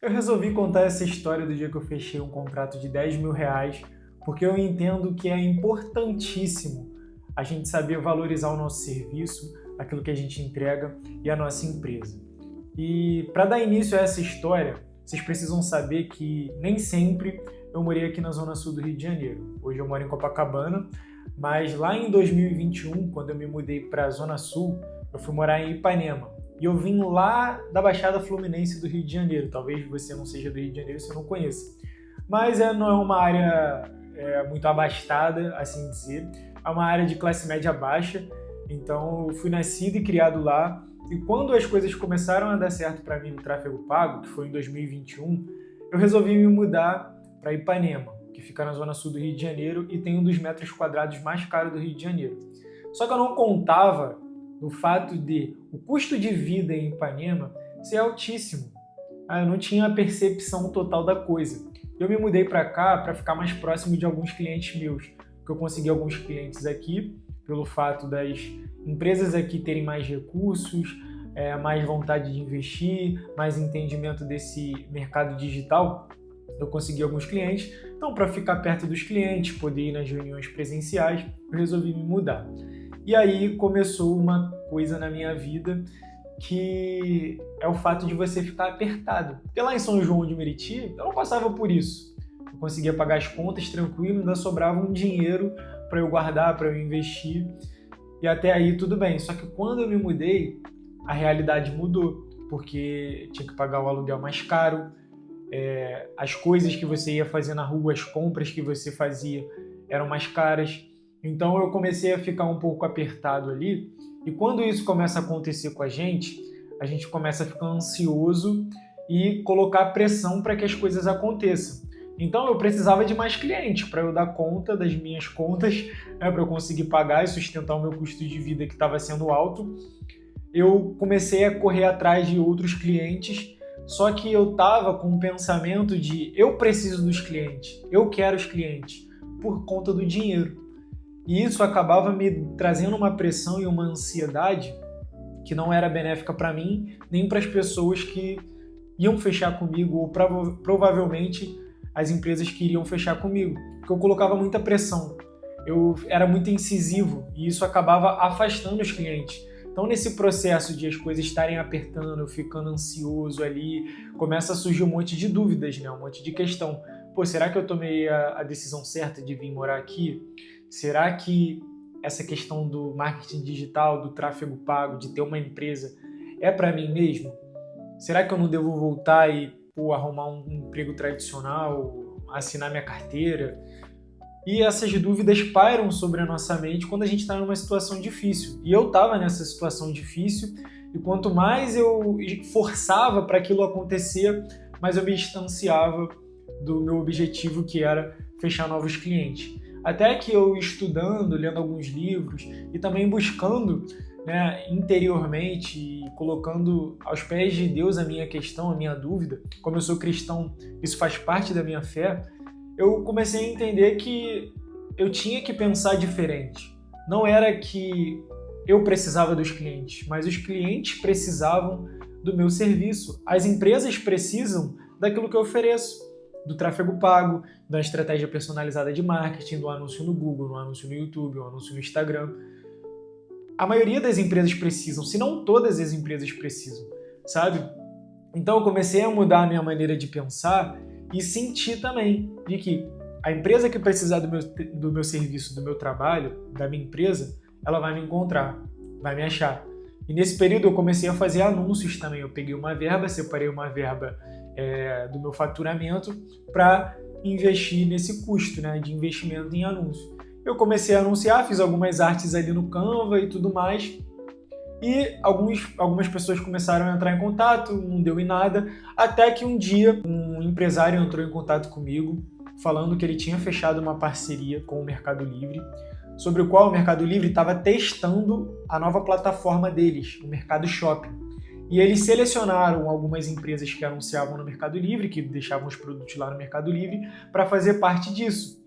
Eu resolvi contar essa história do dia que eu fechei um contrato de R$ 10.000, porque eu entendo que é importantíssimo a gente saber valorizar o nosso serviço, aquilo que a gente entrega e a nossa empresa. E para dar início a essa história, vocês precisam saber que nem sempre eu morei aqui na Zona Sul do Rio de Janeiro. Hoje eu moro em Copacabana, mas lá em 2021, quando eu me mudei para a Zona Sul, eu fui morar em Ipanema. E eu vim lá da Baixada Fluminense do Rio de Janeiro. Talvez você não seja do Rio de Janeiro e você não conheça. Mas não é uma área muito abastada, assim dizer. É uma área de classe média baixa. Então eu fui nascido e criado lá. E quando as coisas começaram a dar certo para mim no tráfego pago, que foi em 2021, eu resolvi me mudar para Ipanema, que fica na Zona Sul do Rio de Janeiro e tem um dos metros quadrados mais caros do Rio de Janeiro. Só que eu não contava no fato de o custo de vida em Ipanema ser altíssimo. Eu não tinha a percepção total da coisa. Eu me mudei para cá para ficar mais próximo de alguns clientes meus, porque eu consegui alguns clientes aqui pelo fato das empresas aqui terem mais recursos, mais vontade de investir, mais entendimento desse mercado digital. Eu consegui alguns clientes, então para ficar perto dos clientes, poder ir nas reuniões presenciais, eu resolvi me mudar. E aí começou uma coisa na minha vida que é o fato de você ficar apertado. Porque lá em São João de Meriti, eu não passava por isso. Eu conseguia pagar as contas tranquilo, ainda sobrava um dinheiro para eu guardar, para eu investir. E até aí tudo bem. Só que quando eu me mudei, a realidade mudou. Porque tinha que pagar o aluguel mais caro, as coisas que você ia fazer na rua, as compras que você fazia eram mais caras. Então eu comecei a ficar um pouco apertado ali, e quando isso começa a acontecer com a gente começa a ficar ansioso e colocar pressão para que as coisas aconteçam. Então eu precisava de mais clientes para eu dar conta das minhas contas, para eu conseguir pagar e sustentar o meu custo de vida que estava sendo alto. Eu comecei a correr atrás de outros clientes, só que eu estava com o pensamento de eu preciso dos clientes, eu quero os clientes, por conta do dinheiro. E isso acabava me trazendo uma pressão e uma ansiedade que não era benéfica para mim, nem para as pessoas que iam fechar comigo, ou provavelmente as empresas que iriam fechar comigo, porque eu colocava muita pressão. Eu era muito incisivo e isso acabava afastando os clientes. Então, nesse processo de as coisas estarem apertando, eu ficando ansioso ali, começa a surgir um monte de dúvidas, né? Um monte de questão. Pô, será que eu tomei a decisão certa de vir morar aqui? Será que essa questão do marketing digital, do tráfego pago, de ter uma empresa, é para mim mesmo? Será que eu não devo voltar e arrumar um emprego tradicional, assinar minha carteira? E essas dúvidas pairam sobre a nossa mente quando a gente está numa situação difícil. E eu estava nessa situação difícil, e quanto mais eu forçava para aquilo acontecer, mais eu me distanciava do meu objetivo, que era fechar novos clientes. Até que eu estudando, lendo alguns livros e também buscando, né, interiormente e colocando aos pés de Deus a minha questão, a minha dúvida, como eu sou cristão, isso faz parte da minha fé, eu comecei a entender que eu tinha que pensar diferente. Não era que eu precisava dos clientes, mas os clientes precisavam do meu serviço. As empresas precisam daquilo que eu ofereço, do tráfego pago, da estratégia personalizada de marketing, do anúncio no Google, do anúncio no YouTube, do anúncio no Instagram. A maioria das empresas precisam, se não todas as empresas precisam, sabe? Então eu comecei a mudar a minha maneira de pensar e senti também de que a empresa que precisar do meu serviço, do meu trabalho, da minha empresa, ela vai me encontrar, vai me achar. E nesse período eu comecei a fazer anúncios também. Eu peguei uma verba, separei uma verba do meu faturamento para investir nesse custo, né, de investimento em anúncio. Eu comecei a anunciar, fiz algumas artes ali no Canva e tudo mais, e algumas pessoas começaram a entrar em contato, não deu em nada, até que um dia um empresário entrou em contato comigo, falando que ele tinha fechado uma parceria com o Mercado Livre, sobre o qual o Mercado Livre estava testando a nova plataforma deles, o Mercado Shopping. E eles selecionaram algumas empresas que anunciavam no Mercado Livre, que deixavam os produtos lá no Mercado Livre, para fazer parte disso.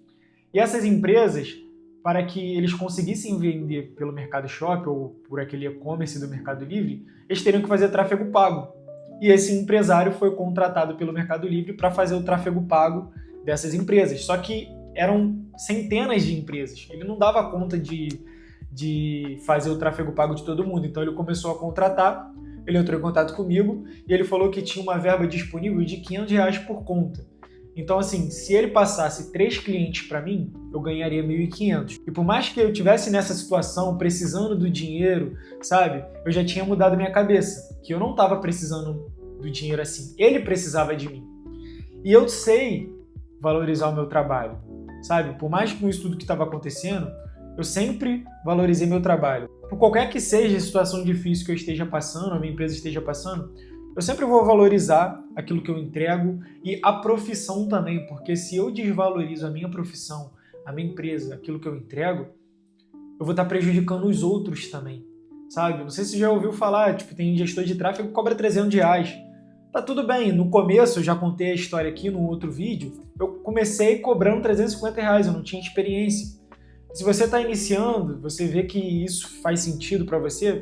E essas empresas, para que eles conseguissem vender pelo Mercado Shopping ou por aquele e-commerce do Mercado Livre, eles teriam que fazer tráfego pago. e esse empresário foi contratado pelo Mercado Livre para fazer o tráfego pago dessas empresas. Só que eram centenas de empresas. Ele não dava conta de fazer o tráfego pago de todo mundo. Então ele começou a contratar, ele entrou em contato comigo e ele falou que tinha uma verba disponível de R$500 por conta. Então, assim, se ele passasse 3 clientes para mim, eu ganharia 1.500. E por mais que eu estivesse nessa situação, precisando do dinheiro, sabe? Eu já tinha mudado minha cabeça, que eu não estava precisando do dinheiro assim. Ele precisava de mim. E eu sei valorizar o meu trabalho, sabe? Por mais que com isso tudo que estava acontecendo, eu sempre valorizei meu trabalho. Por qualquer que seja a situação difícil que eu esteja passando, a minha empresa esteja passando, eu sempre vou valorizar aquilo que eu entrego e a profissão também, porque se eu desvalorizo a minha profissão, a minha empresa, aquilo que eu entrego, eu vou estar prejudicando os outros também, sabe? Não sei se você já ouviu falar, tipo, tem gestor de tráfego que cobra R$300. Tá tudo bem, no começo, eu já contei a história aqui no outro vídeo, eu comecei cobrando R$350, eu não tinha experiência. Se você está iniciando, você vê que isso faz sentido para você,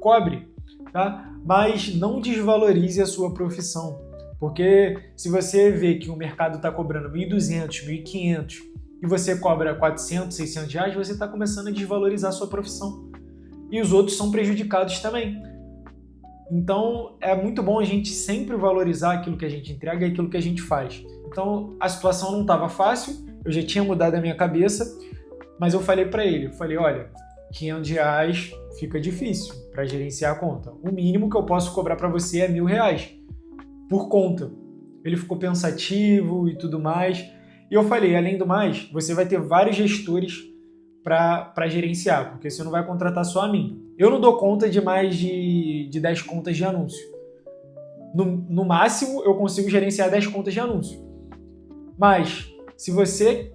cobre, tá? Mas não desvalorize a sua profissão, porque se você vê que o mercado está cobrando R$1.200, R$1.500 e você cobra R$400, R$600, você está começando a desvalorizar a sua profissão. E os outros são prejudicados também. Então é muito bom a gente sempre valorizar aquilo que a gente entrega e aquilo que a gente faz. Então a situação não estava fácil, eu já tinha mudado a minha cabeça, mas eu falei para ele, olha, R$500 fica difícil para gerenciar a conta. O mínimo que eu posso cobrar para você é R$1.000 por conta. Ele ficou pensativo e tudo mais. E eu falei, além do mais, você vai ter vários gestores para gerenciar, porque você não vai contratar só a mim. Eu não dou conta de mais de 10 contas de anúncio. No máximo, eu consigo gerenciar 10 contas de anúncio. Mas, se você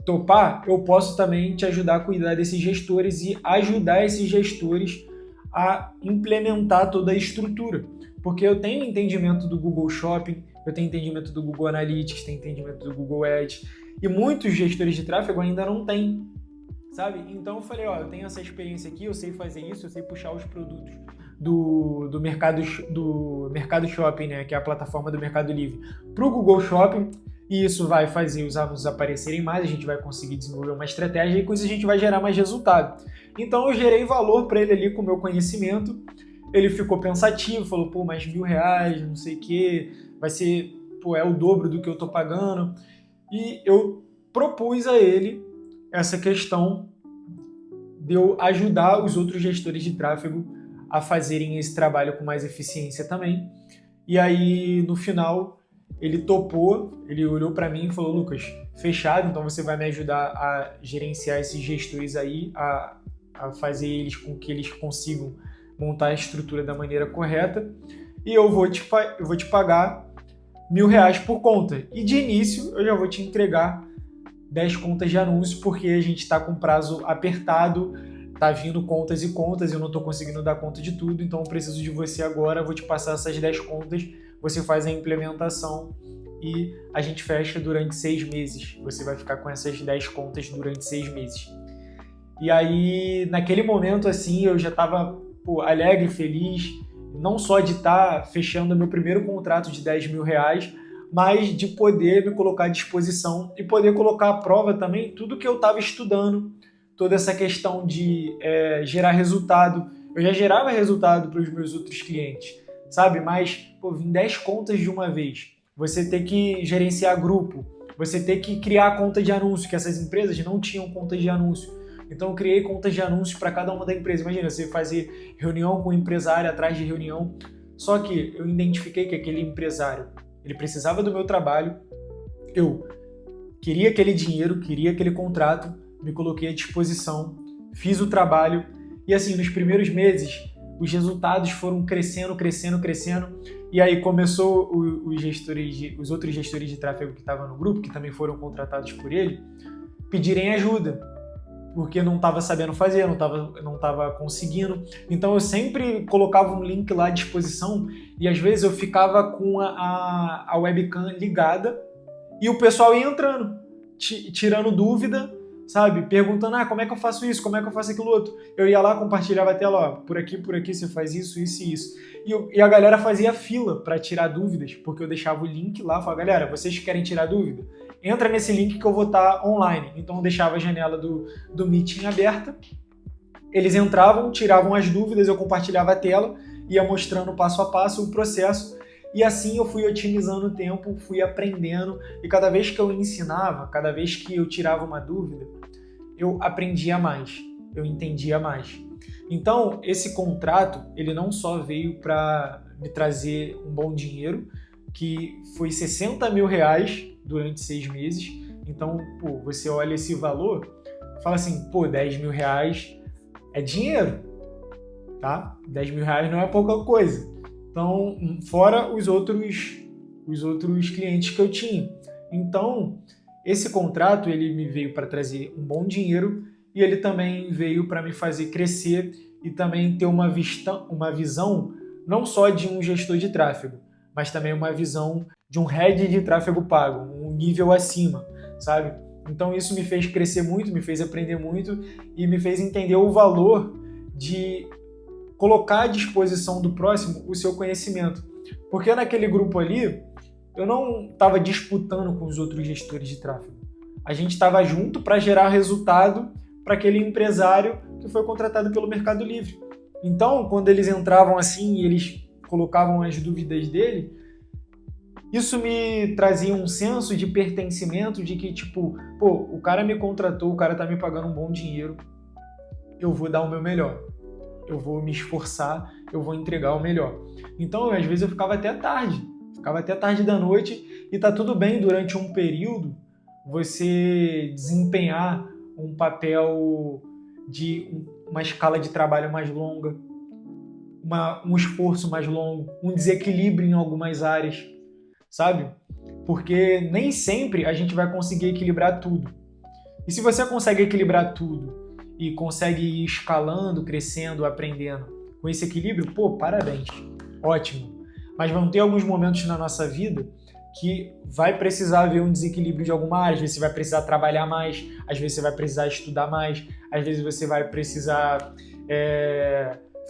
topar, eu posso também te ajudar a cuidar desses gestores e ajudar esses gestores a implementar toda a estrutura. Porque eu tenho entendimento do Google Shopping, eu tenho entendimento do Google Analytics, tenho entendimento do Google Ads, e muitos gestores de tráfego ainda não têm, sabe? Então eu falei, eu tenho essa experiência aqui, eu sei fazer isso, eu sei puxar os produtos do Mercado Shopping, né, que é a plataforma do Mercado Livre, para o Google Shopping, e isso vai fazer os anúncios aparecerem mais, a gente vai conseguir desenvolver uma estratégia e com isso a gente vai gerar mais resultado. Então eu gerei valor para ele ali com o meu conhecimento, ele ficou pensativo, falou, mais R$1.000, não sei o que, vai ser, é o dobro do que eu tô pagando. E eu propus a ele essa questão de eu ajudar os outros gestores de tráfego a fazerem esse trabalho com mais eficiência também. E aí, no final, ele topou, ele olhou para mim e falou, Lucas, fechado, então você vai me ajudar a gerenciar esses gestores aí, a fazer eles com que eles consigam montar a estrutura da maneira correta, e eu vou te pagar R$1.000 por conta. E de início eu já vou te entregar 10 contas de anúncio, porque a gente está com prazo apertado, tá vindo contas e contas, eu não estou conseguindo dar conta de tudo, então eu preciso de você agora, vou te passar essas 10 contas, você faz a implementação e a gente fecha durante 6 meses. Você vai ficar com essas 10 contas durante 6 meses. E aí, naquele momento, assim, eu já estava alegre, feliz, não só de estar fechando meu primeiro contrato de R$10.000, mas de poder me colocar à disposição e poder colocar à prova também tudo que eu estava estudando, toda essa questão de gerar resultado. Eu já gerava resultado para os meus outros clientes, sabe? Mas, vim 10 contas de uma vez. Você ter que gerenciar grupo, você ter que criar conta de anúncio, que essas empresas não tinham conta de anúncio. Então eu criei contas de anúncios para cada uma da empresa. Imagina, você fazer reunião com o empresário atrás de reunião. Só que eu identifiquei que aquele empresário, ele precisava do meu trabalho, eu queria aquele dinheiro, queria aquele contrato, me coloquei à disposição, fiz o trabalho e assim, nos primeiros meses, os resultados foram crescendo, e aí começou os outros gestores de tráfego que estavam no grupo, que também foram contratados por ele, pedirem ajuda, porque não estava sabendo fazer, não estava conseguindo. Então eu sempre colocava um link lá à disposição e às vezes eu ficava com a webcam ligada e o pessoal ia entrando, tirando dúvida sabe? Perguntando, como é que eu faço isso, como é que eu faço aquilo outro. Eu ia lá, compartilhava a tela, ó, por aqui, você faz isso, isso e isso. E a galera fazia fila para tirar dúvidas, porque eu deixava o link lá, falava, galera, vocês querem tirar dúvida? Entra nesse link que eu vou estar online. Então eu deixava a janela do Meeting aberta, eles entravam, tiravam as dúvidas, eu compartilhava a tela, ia mostrando passo a passo o processo, e assim eu fui otimizando o tempo, fui aprendendo, e cada vez que eu ensinava, cada vez que eu tirava uma dúvida, eu aprendia mais, eu entendia mais. Então, esse contrato, ele não só veio para me trazer um bom dinheiro, que foi 60 mil reais durante 6 meses. Então, pô, você olha esse valor, fala assim, pô, 10 mil reais é dinheiro, tá? 10 mil reais não é pouca coisa. Então, fora os outros clientes que eu tinha. Então, esse contrato, ele me veio para trazer um bom dinheiro e ele também veio para me fazer crescer e também ter uma visão não só de um gestor de tráfego, mas também uma visão de um head de tráfego pago, um nível acima, sabe? Então isso me fez crescer muito, me fez aprender muito e me fez entender o valor de colocar à disposição do próximo o seu conhecimento. Porque naquele grupo ali, eu não estava disputando com os outros gestores de tráfego. A gente estava junto para gerar resultado para aquele empresário que foi contratado pelo Mercado Livre. Então, quando eles entravam assim e eles colocavam as dúvidas dele, isso me trazia um senso de pertencimento, de que, tipo, pô, o cara me contratou, o cara tá me pagando um bom dinheiro, eu vou dar o meu melhor, eu vou me esforçar, eu vou entregar o melhor. Então, às vezes eu ficava até tarde da noite, e tá tudo bem durante um período você desempenhar um papel de uma escala de trabalho mais longa, um esforço mais longo, um desequilíbrio em algumas áreas, sabe? Porque nem sempre a gente vai conseguir equilibrar tudo. E se você consegue equilibrar tudo e consegue ir escalando, crescendo, aprendendo com esse equilíbrio, pô, parabéns, ótimo. Mas vão ter alguns momentos na nossa vida que vai precisar haver um desequilíbrio de alguma área. Às vezes você vai precisar trabalhar mais, às vezes você vai precisar estudar mais, às vezes você vai precisar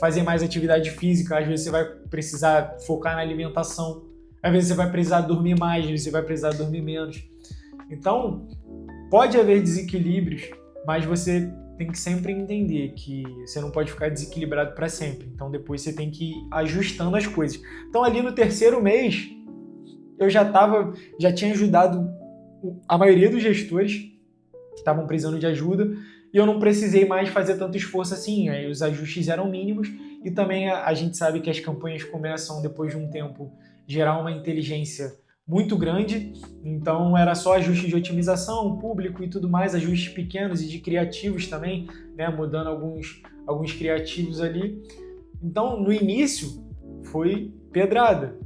fazer mais atividade física, às vezes você vai precisar focar na alimentação, às vezes você vai precisar dormir mais, às vezes você vai precisar dormir menos. Então, pode haver desequilíbrios, mas você tem que sempre entender que você não pode ficar desequilibrado para sempre. Então, depois você tem que ir ajustando as coisas. Então, ali no terceiro mês, eu já tinha ajudado a maioria dos gestores que estavam precisando de ajuda e eu não precisei mais fazer tanto esforço assim. Aí os ajustes eram mínimos e também a gente sabe que as campanhas começam, depois de um tempo, gerar uma inteligência muito grande, então era só ajuste de otimização, público e tudo mais, ajustes pequenos e de criativos também, né, mudando alguns criativos ali. Então, no início, foi pedrada,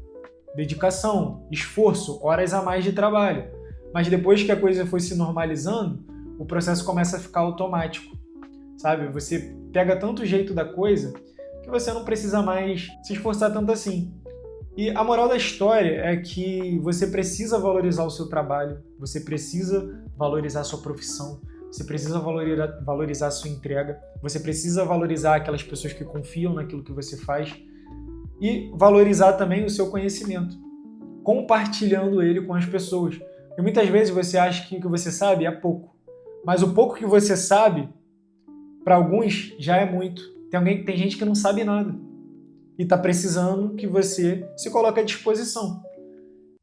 dedicação, esforço, horas a mais de trabalho, mas depois que a coisa foi se normalizando, o processo começa a ficar automático, sabe? Você pega tanto o jeito da coisa que você não precisa mais se esforçar tanto assim. E a moral da história é que você precisa valorizar o seu trabalho, você precisa valorizar a sua profissão, você precisa valorizar a sua entrega, você precisa valorizar aquelas pessoas que confiam naquilo que você faz e valorizar também o seu conhecimento, compartilhando ele com as pessoas. E muitas vezes você acha que o que você sabe é pouco, mas o pouco que você sabe, para alguns, já é muito. Tem gente que não sabe nada e está precisando que você se coloque à disposição.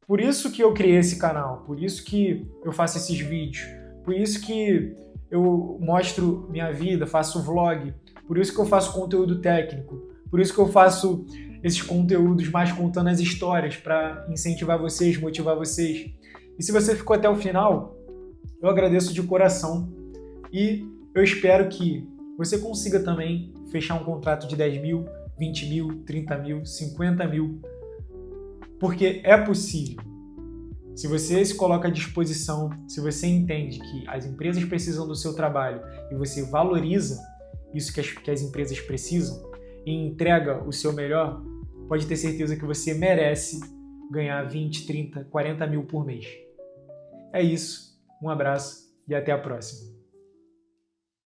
Por isso que eu criei esse canal, por isso que eu faço esses vídeos, por isso que eu mostro minha vida, faço vlog, por isso que eu faço conteúdo técnico, por isso que eu faço esses conteúdos mais contando as histórias para incentivar vocês, motivar vocês. E se você ficou até o final, eu agradeço de coração e eu espero que você consiga também fechar um contrato de 10 mil, 20 mil, 30 mil, 50 mil, porque é possível. Se você se coloca à disposição, se você entende que as empresas precisam do seu trabalho e você valoriza isso que as empresas precisam e entrega o seu melhor, pode ter certeza que você merece ganhar 20, 30, 40 mil por mês. É isso, um abraço e até a próxima.